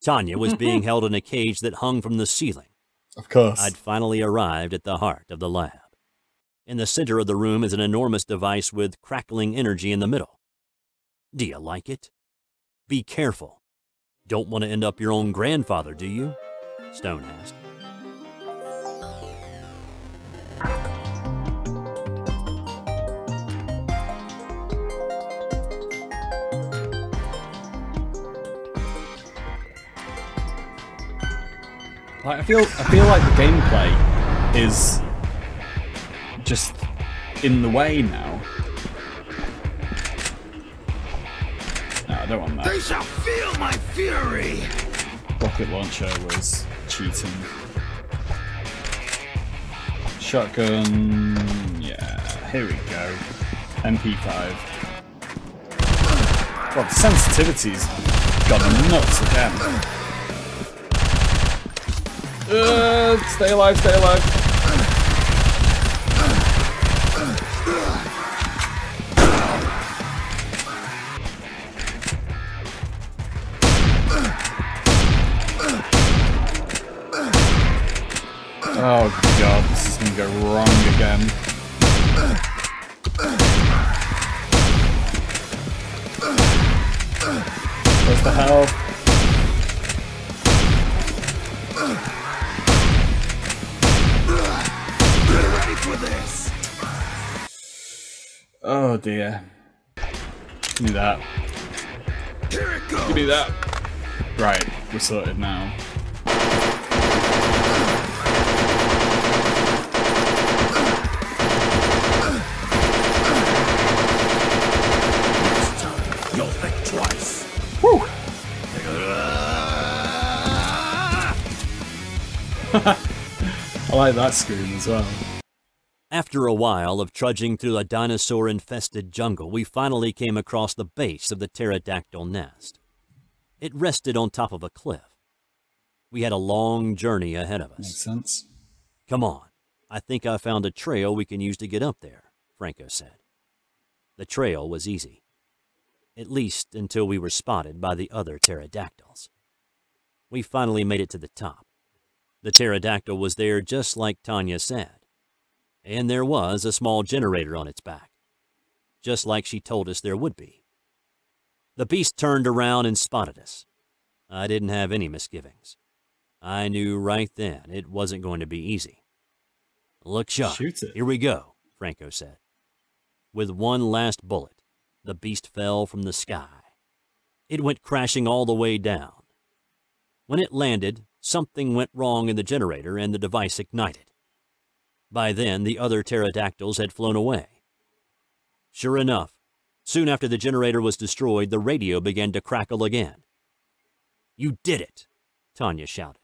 Tanya was being held in a cage that hung from the ceiling. Of course. I'd finally arrived at the heart of the lab. In the center of the room is an enormous device with crackling energy in the middle. Do you like it? Be careful. Don't want to end up your own grandfather, do you? Stone asked. I feel like the gameplay is just in the way now. No, I don't want that. They shall feel my fury! Rocket launcher was cheating. Shotgun, yeah, here we go. MP5. Well, the sensitivity's gone nuts again. Stay alive, stay alive. Oh god, this is gonna go wrong again. Where's the health? This. Oh dear. Give me that. Here it goes. Give me that. Right, we're sorted now. You'll think twice. Woo! I like that scream as well. After a while of trudging through a dinosaur-infested jungle, we finally came across the base of the pterodactyl nest. It rested on top of a cliff. We had a long journey ahead of us. Makes sense. Come on, I think I found a trail we can use to get up there, Franco said. The trail was easy, at least until we were spotted by the other pterodactyls. We finally made it to the top. The pterodactyl was there just like Tanya said. And there was a small generator on its back, just like she told us there would be. The beast turned around and spotted us. I didn't have any misgivings. I knew right then it wasn't going to be easy. Look sharp. Shoot it. Here we go, Franco said. With one last bullet, the beast fell from the sky. It went crashing all the way down. When it landed, something went wrong in the generator and the device ignited. By then, the other pterodactyls had flown away. Sure enough, soon after the generator was destroyed, the radio began to crackle again. You did it, Tanya shouted.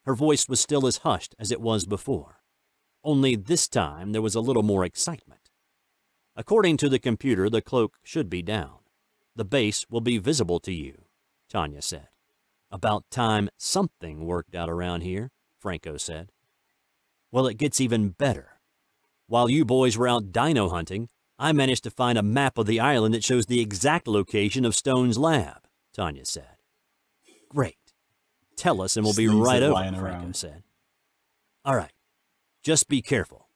Her voice was still as hushed as it was before. Only this time there was a little more excitement. According to the computer, the cloak should be down. The base will be visible to you, Tanya said. About time something worked out around here, Franco said. Well, it gets even better. While you boys were out dino hunting, I managed to find a map of the island that shows the exact location of Stone's lab, Tanya said. Great. Tell us and we'll be right over, Franco said. All right. Just be careful.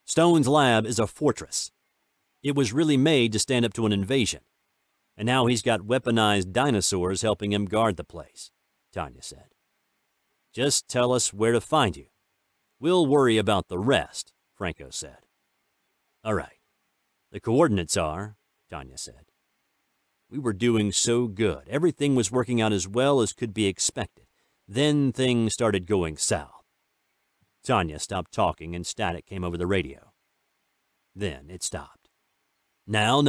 Stone's lab is a fortress. It was really made to stand up to an invasion. And now he's got weaponized dinosaurs helping him guard the place, Tanya said. Just tell us where to find you. We'll worry about the rest, Franco said. All right. The coordinates are, Tanya said. We were doing so good. Everything was working out as well as could be expected. Then things started going south. Tanya stopped talking and static came over the radio. Then it stopped. Now,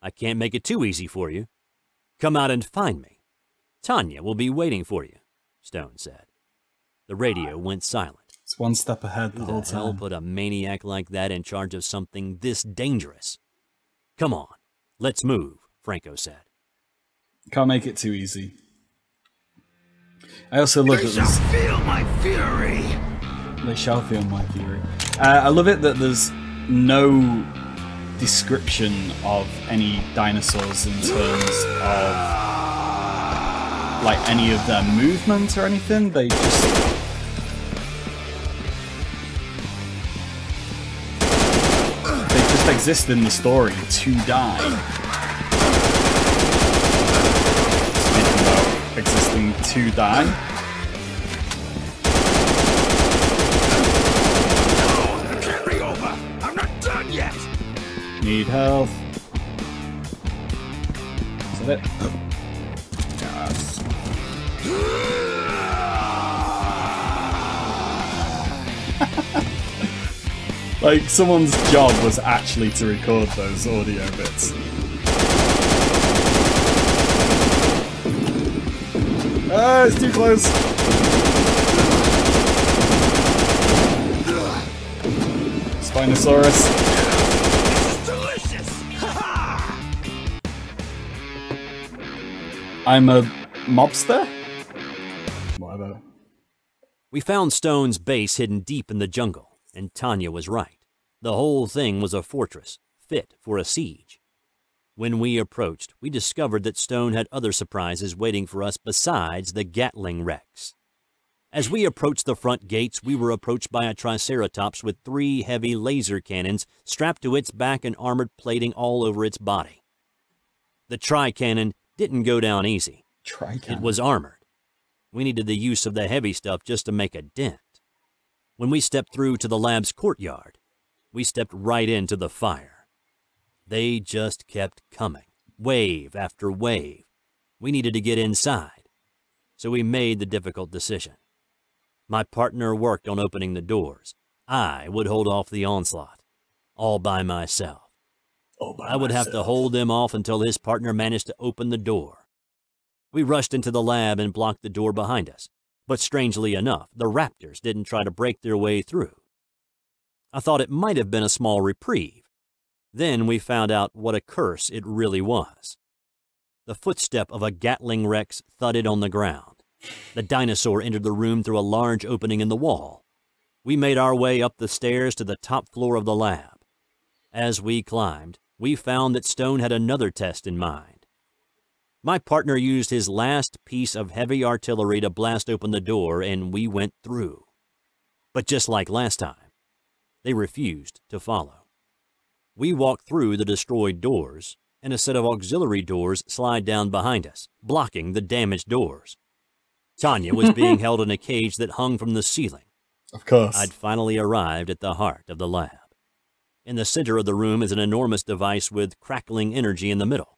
I can't make it too easy for you. Come out and find me. Tanya will be waiting for you, Stone said. The radio went silent. It's one step ahead the whole Who the hell time. put a maniac like that in charge of something this dangerous? Come on, let's move, Franco said. Can't make it too easy. I also love They that shall there's... feel my fury! They shall feel my fury. I love it that there's no description of any dinosaurs in terms of like any of their movement or anything. They just exist in the story to die. Speaking about existing to die. No, it can't be over. I'm not done yet. Need health. Is that it? Yes. Like, someone's job was actually to record those audio bits. Ah, it's too close! Spinosaurus. This is delicious. I'm a mobster? Whatever. We found Stone's base hidden deep in the jungle. And Tanya was right. The whole thing was a fortress, fit for a siege. When we approached, we discovered that Stone had other surprises waiting for us besides the Gatling Rex. As we approached the front gates, we were approached by a Triceratops with 3 heavy laser cannons strapped to its back and armored plating all over its body. The Tri-Cannon didn't go down easy. Tri-Cannon? It was armored. We needed the use of the heavy stuff just to make a dent. When we stepped through to the lab's courtyard, we stepped right into the fire. They just kept coming, wave after wave. We needed to get inside, so we made the difficult decision. My partner worked on opening the doors. I would hold off the onslaught, all by myself. I would have to hold them off until his partner managed to open the door. We rushed into the lab and blocked the door behind us. But strangely enough, the raptors didn't try to break their way through. I thought it might have been a small reprieve. Then we found out what a curse it really was. The footstep of a Gatling Rex thudded on the ground. The dinosaur entered the room through a large opening in the wall. We made our way up the stairs to the top floor of the lab. As we climbed, we found that Stone had another test in mind. My partner used his last piece of heavy artillery to blast open the door, and we went through. But just like last time, they refused to follow. We walked through the destroyed doors, and a set of auxiliary doors slide down behind us, blocking the damaged doors. Tanya was being held in a cage that hung from the ceiling. Of course. I'd finally arrived at the heart of the lab. In the center of the room is an enormous device with crackling energy in the middle.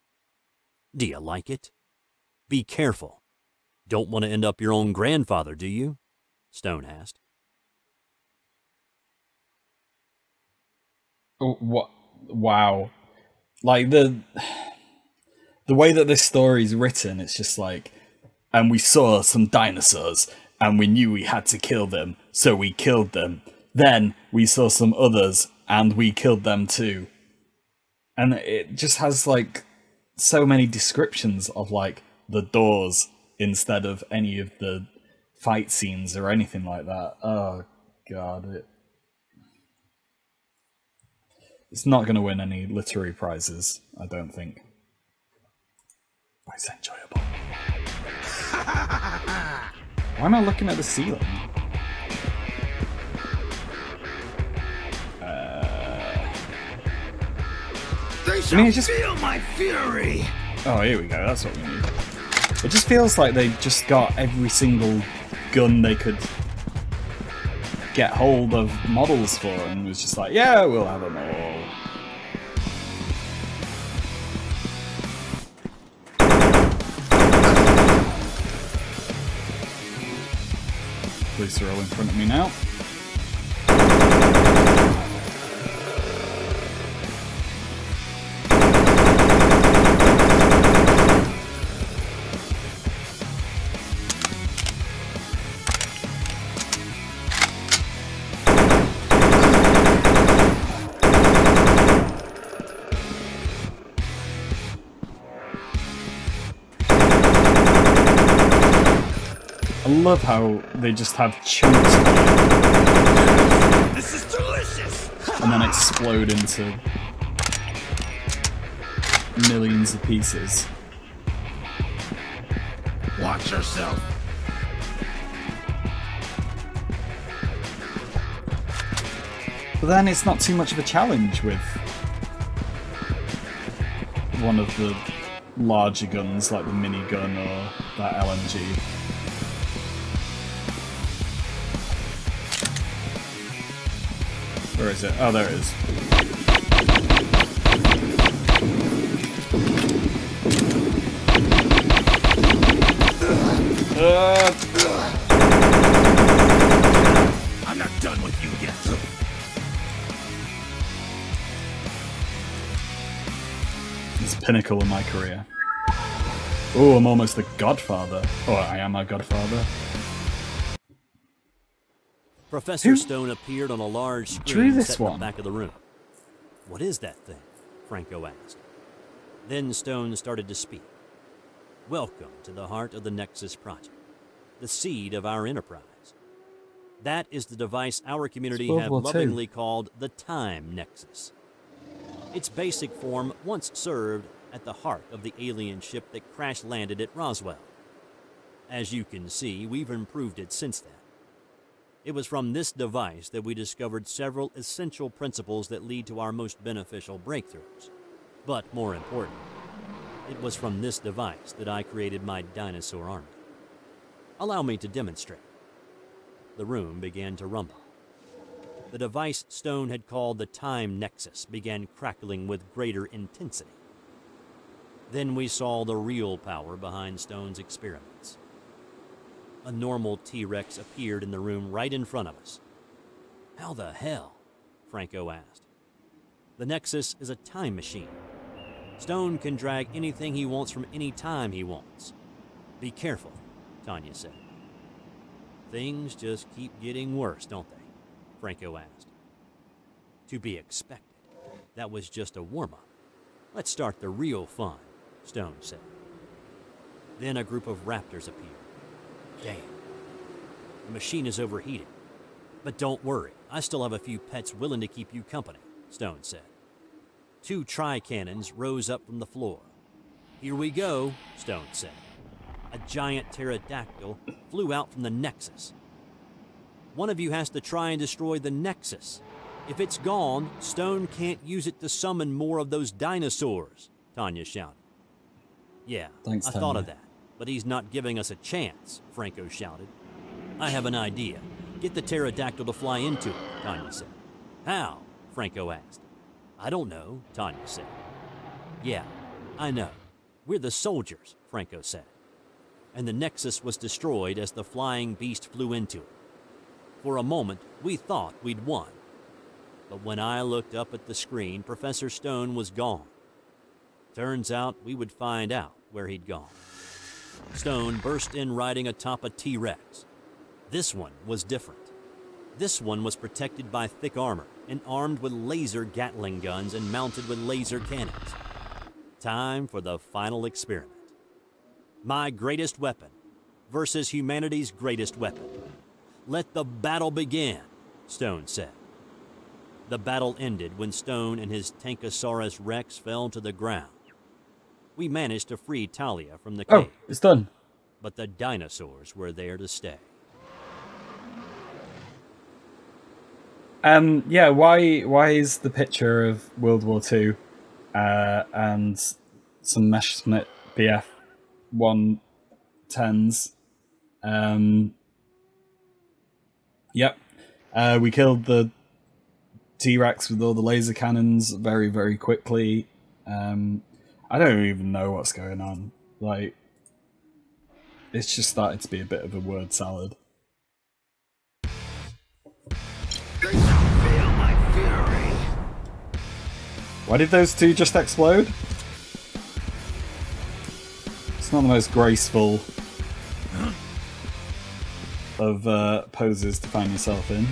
Do you like it? Be careful. Don't want to end up your own grandfather, do you? Stone asked. Oh, what? Wow. Like, the way that this story is written, it's just like, and we saw some dinosaurs, and we knew we had to kill them, so we killed them. Then we saw some others, and we killed them too. And it just has, like, so many descriptions of, like, the doors instead of any of the fight scenes or anything like that. Oh, God. It's not going to win any literary prizes, I don't think. But it's enjoyable. Why am I looking at the ceiling? They shall feel my fury. Oh, here we go. That's what we need. It just feels like they just got every single gun they could get hold of models for, and was just like, yeah, we'll have them all. Police are all in front of me now. I love how they just have chunks of it. This is delicious. And then explode into millions of pieces. Watch yourself. But then it's not too much of a challenge with one of the larger guns, like the minigun or that LMG. Where is it? Oh, there it is. I'm not done with you yet. It's the pinnacle of my career. Oh, I'm almost the Godfather. Oh, I am a Godfather. Professor Stone appeared on a large drew screen this set in one? the back of the room. What is that thing? Franco asked. Then Stone started to speak. Welcome to the heart of the Nexus Project, the seed of our enterprise. That is the device our community have lovingly called the Time Nexus. Its basic form once served at the heart of the alien ship that crash-landed at Roswell. As you can see, we've improved it since then. It was from this device that we discovered several essential principles that lead to our most beneficial breakthroughs. But more important, it was from this device that I created my dinosaur army. Allow me to demonstrate. The room began to rumble. The device Stone had called the Time Nexus began crackling with greater intensity. Then we saw the real power behind Stone's experiments. A normal T-Rex appeared in the room right in front of us. How the hell? Franco asked. The Nexus is a time machine. Stone can drag anything he wants from any time he wants. Be careful, Tanya said. Things just keep getting worse, don't they? Franco asked. To be expected. That was just a warm-up. Let's start the real fun, Stone said. Then a group of raptors appeared. Damn. The machine is overheated. But don't worry, I still have a few pets willing to keep you company, Stone said. 2 tri-cannons rose up from the floor. Here we go, Stone said. A giant pterodactyl flew out from the Nexus. One of you has to try and destroy the Nexus. If it's gone, Stone can't use it to summon more of those dinosaurs, Tanya shouted. Yeah, Thanks, I Tanya. thought of that, but he's not giving us a chance, Franco shouted. I have an idea. Get the pterodactyl to fly into it, Tanya said. How? Franco asked. I don't know, Tanya said. Yeah, I know. We're the soldiers, Franco said. And the Nexus was destroyed as the flying beast flew into it. For a moment, we thought we'd won. But when I looked up at the screen, Professor Stone was gone. Turns out we would find out where he'd gone. Stone burst in riding atop a T-Rex. This one was different. This one was protected by thick armor and armed with laser Gatling guns and mounted with laser cannons. Time for the final experiment. My greatest weapon versus humanity's greatest weapon. Let the battle begin, Stone said. The battle ended when Stone and his Tankosaurus Rex fell to the ground. We managed to free Talia from the cave. Oh, it's done. But the dinosaurs were there to stay. Yeah, why is the picture of World War II and some Messerschmitt BF 110s? Yep. We killed the T-Rex with all the laser cannons very, very quickly. I don't even know what's going on. Like, it's just started to be a bit of a word salad. They shall feel my fury. Why did those 2 just explode? It's not the most graceful of poses to find yourself in.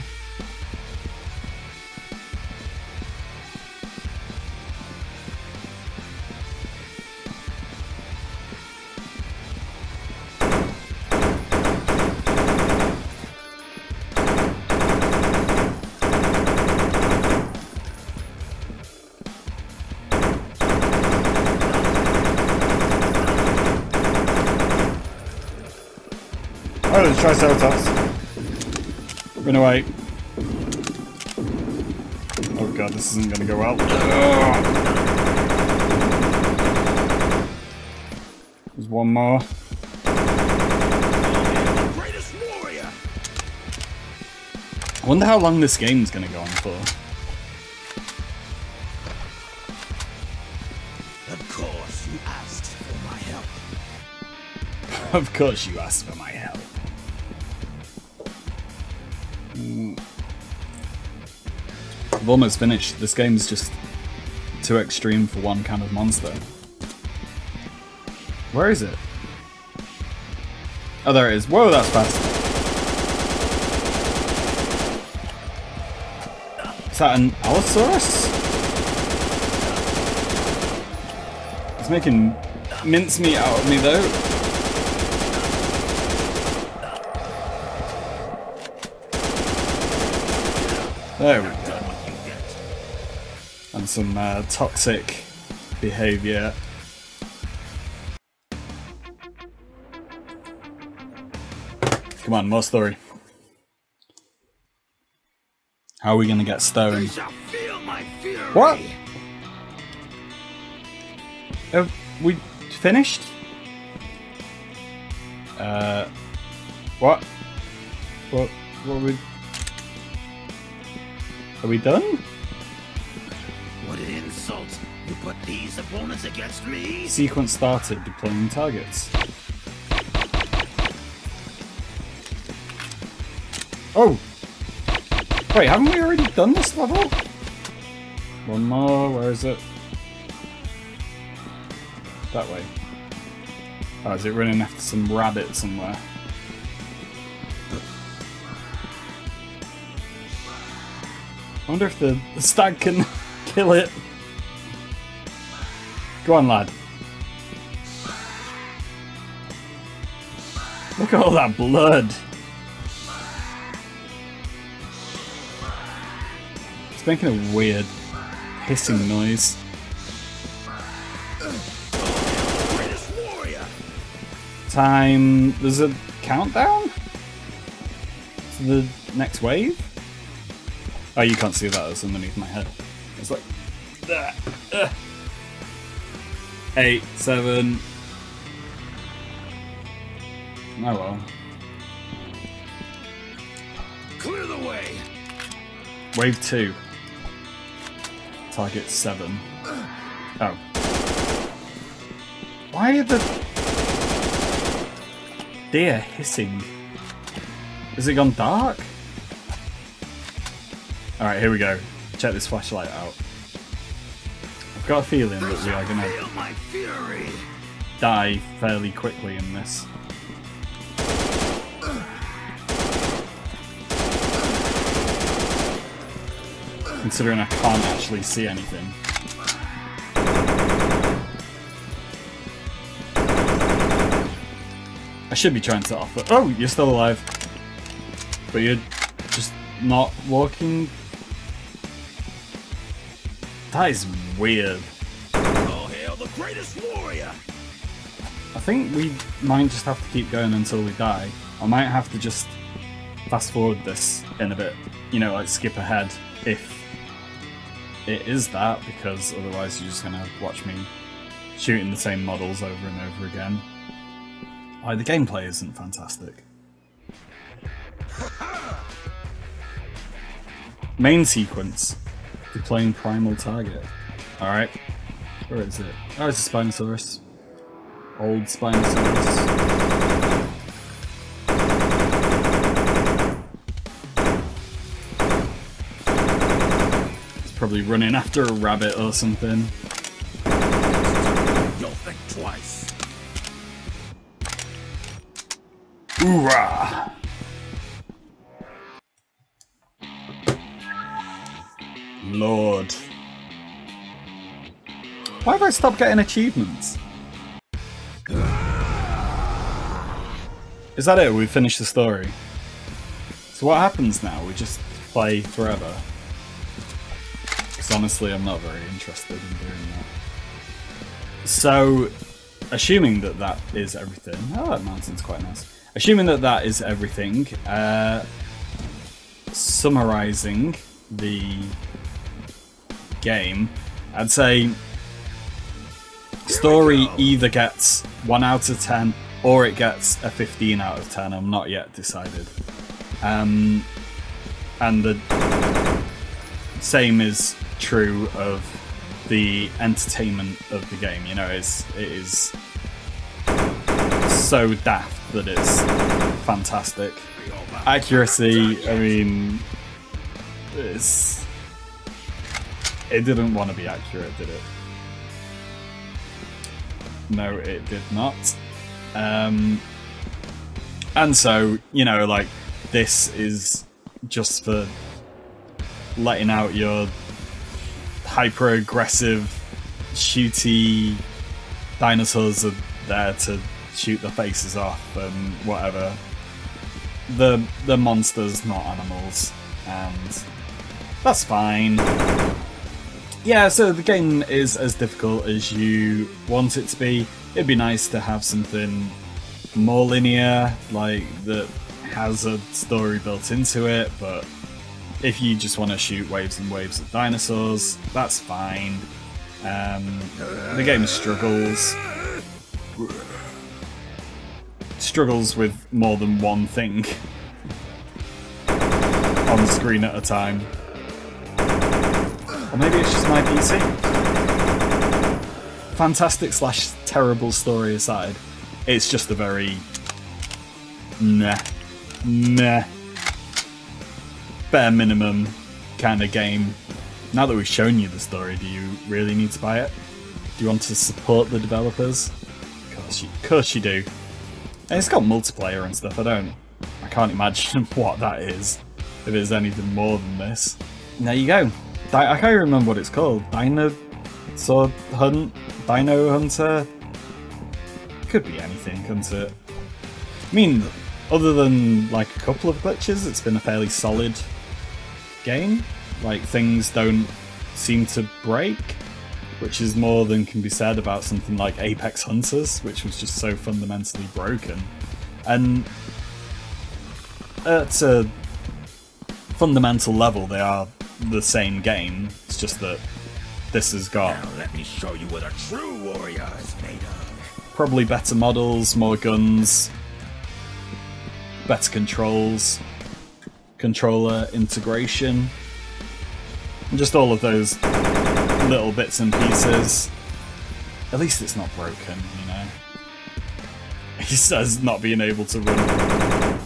Oh, there's Triceratops. Run away. Oh god, this isn't gonna go well. There's one more. I wonder how long this game's gonna go on for. Of course you asked for my help. Of course you asked for my help. I've almost finished. This game's just too extreme for one kind of monster. Where is it? Oh, there it is. Whoa, that's fast. Is that an Allosaurus? It's making mincemeat out of me though. There we go. And some toxic behaviour. Come on, more story. How are we gonna get stone? What? Have we finished? What? What are we... Are we done? What an insult! You put these opponents against me? Sequence started, deploying targets. Oh! Wait, haven't we already done this level? One more, where is it? That way. Oh, is it running after some rabbit somewhere? I wonder if the stag can kill it. Go on, lad. Look at all that blood. It's making a weird hissing noise. Time. There's a countdown to the next wave. Oh, you can't see that. It's underneath my head. It's like 8, 7. Oh well. Clear the way. Wave 2. Target 7. Oh. Why are the deer hissing? Has it gone dark? Alright, here we go. Check this flashlight out. I've got a feeling that we are gonna die fairly quickly in this. Considering I can't actually see anything. I should be trying to offer. Oh, you're still alive. But you're just not walking. That is weird. Oh, hail the greatest warrior! I think we might just have to keep going until we die. I might have to just fast forward this in a bit. You know, like skip ahead if it is that, because otherwise you're just gonna watch me shooting the same models over and over again. Like, the gameplay isn't fantastic. Main sequence. Deploying primal target. Alright. Where is it? Oh, it's a Spinosaurus. Old Spinosaurus. It's probably running after a rabbit or something. You'll think twice. Hoorah! Lord. Why have I stopped getting achievements? Is that it? We finished the story. So what happens now? We just play forever? Because honestly, I'm not very interested in doing that. So, assuming that that is everything. Oh, that mountain's quite nice. assuming that that is everything, summarizing the game, I'd say story either gets 1 out of 10 or it gets a 15 out of 10. I'm not yet decided. And the same is true of the entertainment of the game. You know, it is so daft that it's fantastic. Accuracy, I mean, it didn't want to be accurate, did it? No, it did not. And so, you know, like, this is just for letting out your hyper-aggressive, shooty dinosaurs are there to shoot the faces off and whatever. The monsters, not animals, and that's fine. Yeah, so the game is as difficult as you want it to be. It'd be nice to have something more linear, like that has a story built into it, but if you just want to shoot waves and waves of dinosaurs, that's fine. The game struggles with more than one thing on screen at a time. Or maybe it's just my PC. Fantastic / terrible story aside, it's just a very meh, bare minimum kind of game. Now that we've shown you the story, do you really need to buy it? Do you want to support the developers? Of course you do. And it's got multiplayer and stuff. I can't imagine what that is, if it's anything more than this. And there you go. I can't even remember what it's called. Dinosaur Hunt? Dino Hunter? Could be anything, couldn't it? I mean, other than like a couple of glitches, it's been a fairly solid game. Like, things don't seem to break, which is more than can be said about something like Apex Hunters, which was just so fundamentally broken. And at a fundamental level, they are the same game. It's just that this has got... Now let me show you what a true warrior is made of. Probably better models, more guns, better controls, controller integration, and just all of those little bits and pieces. At least it's not broken, you know. He says not being able to run,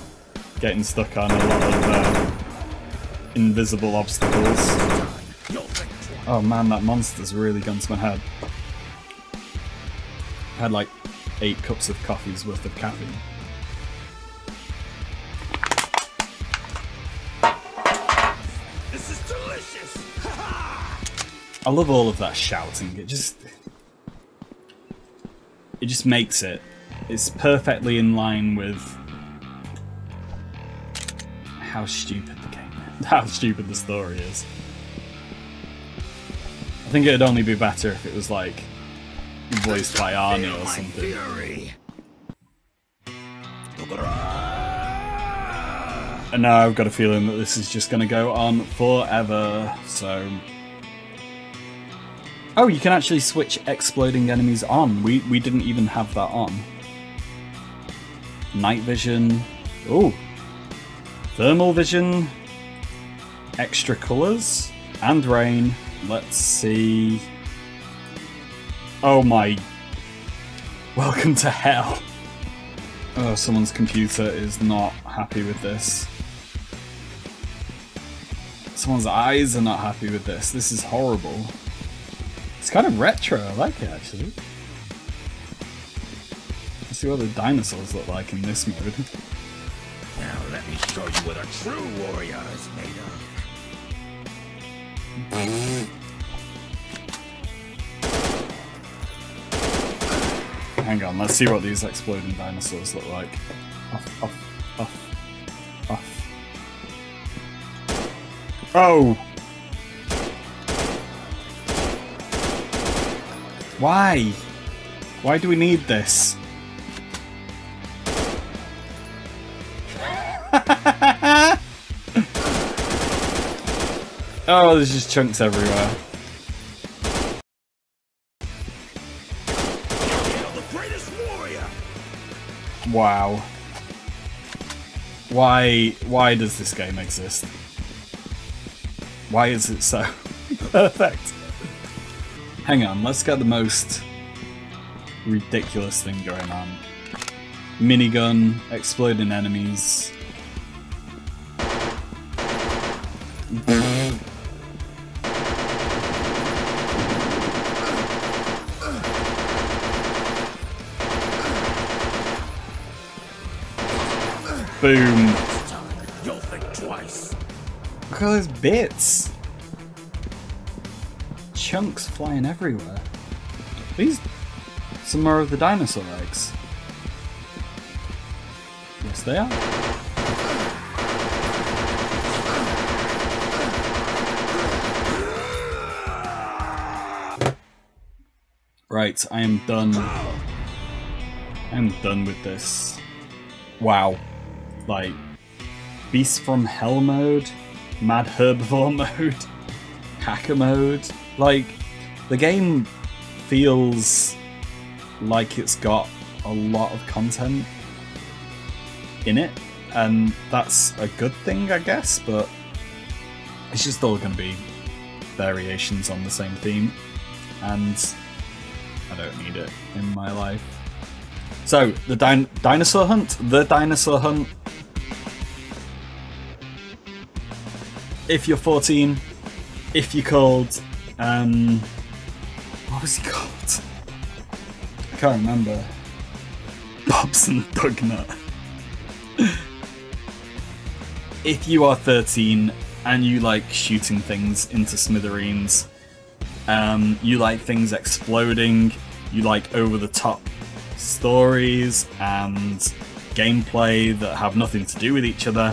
getting stuck on a lot of invisible obstacles. Oh man, that monster's really gone to my head. I had like 8 cups of coffee's worth of caffeine. This is delicious. I love all of that shouting. It just makes it. It's perfectly in line with how stupid the game is, how stupid the story is. I think it'd only be better if it was like voiced by Arnie or something. And now I've got a feeling that this is just going to go on forever, so... Oh, you can actually switch exploding enemies on. We didn't even have that on. Night vision. Ooh. Thermal vision. Extra colours. And rain. Let's see... Oh my... Welcome to hell. Oh, someone's computer is not happy with this. Someone's eyes are not happy with this. This is horrible. It's kind of retro. I like it, actually. Let's see what the dinosaurs look like in this mode. Now let me show you what a true warrior is made of. Hang on, let's see what these exploding dinosaurs look like. Off, off, off, off. Oh! Why? Why do we need this? Oh, there's just chunks everywhere. The greatest warrior. Wow. Why does this game exist? Why is it so perfect? Hang on, let's get the most ridiculous thing going on. Minigun, exploding enemies. Boom. You'll think twice. Look at those bits. Chunks flying everywhere. These some more of the dinosaur eggs. Yes, they are. Right, I am done. I am done with this. Wow. Like, Beast from Hell mode, Mad Herbivore mode, Hacker mode. Like, the game feels like it's got a lot of content in it, and that's a good thing, I guess, but it's just all going to be variations on the same theme, and I don't need it in my life. So, the dinosaur hunt? The dinosaur hunt. If you're 14, if you're called, what was he called? I can't remember. Bobson Dugnutt. If you are 13 and you like shooting things into smithereens, you like things exploding, you like over-the-top stories and gameplay that have nothing to do with each other,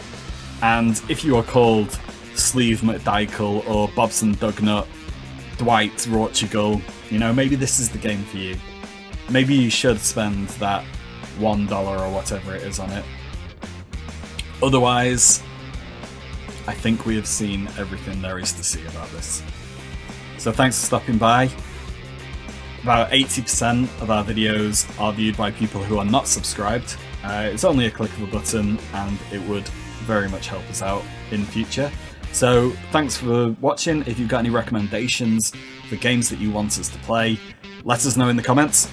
and if you are called Sleeve McDykel or Bobson Dugnutt, Dwight Rortugal, you know, maybe this is the game for you. Maybe you should spend that $1 or whatever it is on it. Otherwise, I think we have seen everything there is to see about this. So thanks for stopping by. About 80% of our videos are viewed by people who are not subscribed. It's only a click of a button and it would very much help us out in future. So thanks for watching. If you've got any recommendations for games that you want us to play, let us know in the comments.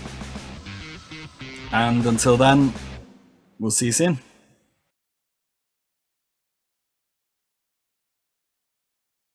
And until then, we'll see you soon.